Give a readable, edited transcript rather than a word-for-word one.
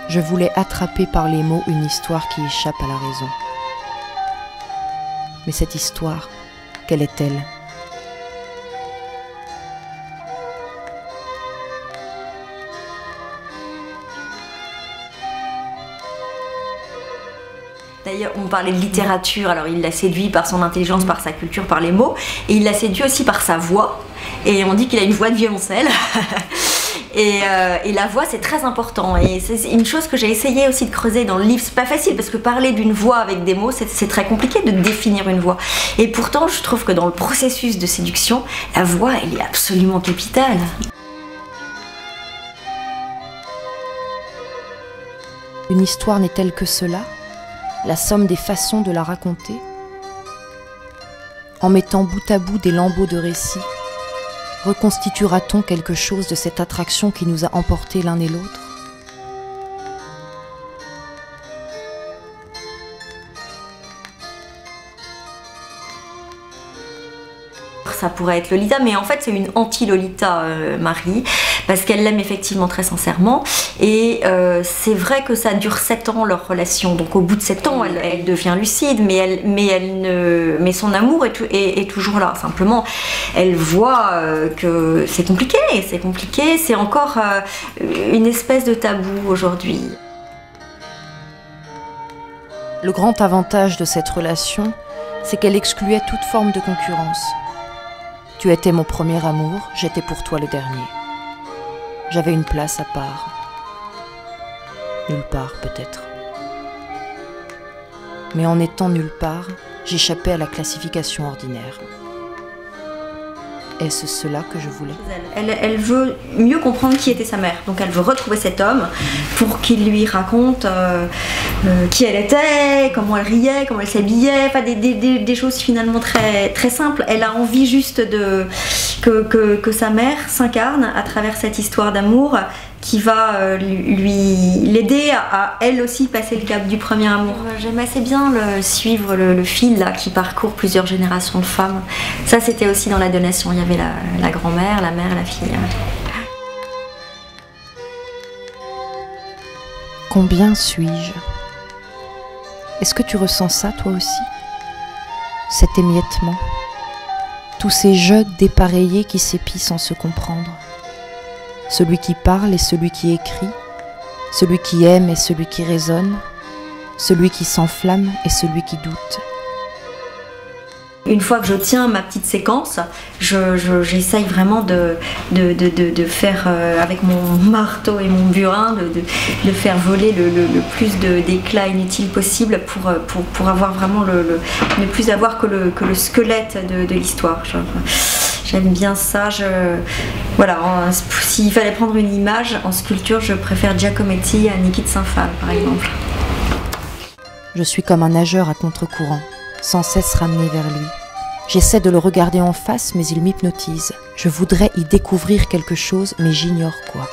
Je voulais attraper par les mots une histoire qui échappe à la raison. Mais cette histoire, quelle est-elle ? D'ailleurs, on parlait de littérature, alors il l'a séduit par son intelligence, par sa culture, par les mots, et il l'a séduit aussi par sa voix, et on dit qu'il a une voix de violoncelle. Et la voix, c'est très important, et c'est une chose que j'ai essayé aussi de creuser dans le livre. C'est pas facile parce que parler d'une voix avec des mots, c'est très compliqué de définir une voix. Et pourtant, je trouve que dans le processus de séduction, la voix, elle est absolument capitale. Une histoire n'est-elle que cela ? La somme des façons de la raconter ? En mettant bout à bout des lambeaux de récits, reconstituera-t-on quelque chose de cette attraction qui nous a emportés l'un et l'autre ? Ça pourrait être Lolita, mais en fait c'est une anti-Lolita, Marie, parce qu'elle l'aime effectivement très sincèrement, et c'est vrai que ça dure 7 ans leur relation, donc au bout de 7 ans elle devient lucide, mais son amour est toujours là. Simplement elle voit que c'est compliqué, c'est encore une espèce de tabou aujourd'hui. Le grand avantage de cette relation, c'est qu'elle excluait toute forme de concurrence. Tu étais mon premier amour, j'étais pour toi le dernier. J'avais une place à part. Nulle part, peut-être. Mais en étant nulle part, j'échappais à la classification ordinaire. Est-ce cela que je voulais ? Elle veut mieux comprendre qui était sa mère, donc elle veut retrouver cet homme pour qu'il lui raconte qui elle était, comment elle riait, comment elle s'habillait, enfin des choses finalement très, très simples. Elle a envie juste que sa mère s'incarne à travers cette histoire d'amour qui va l'aider à elle aussi passer le cap du premier amour. J'aime assez bien suivre le fil là, qui parcourt plusieurs générations de femmes. Ça c'était aussi dans la donation, il y avait la grand-mère, la mère, la fille. Combien suis-je ? Est-ce que tu ressens ça toi aussi ? Cet émiettement, tous ces jeux dépareillés qui s'épient sans se comprendre. Celui qui parle et celui qui écrit, celui qui aime et celui qui raisonne, celui qui s'enflamme et celui qui doute. Une fois que je tiens ma petite séquence, j'essaye vraiment de faire avec mon marteau et mon burin, de faire voler le plus d'éclats inutiles possible pour avoir vraiment ne plus avoir que le squelette de l'histoire. J'aime bien ça. Voilà, s'il fallait prendre une image en sculpture, je préfère Giacometti à Niki de Saint-Phal, par exemple. Je suis comme un nageur à contre-courant, sans cesse ramené vers lui. J'essaie de le regarder en face, mais il m'hypnotise. Je voudrais y découvrir quelque chose, mais j'ignore quoi.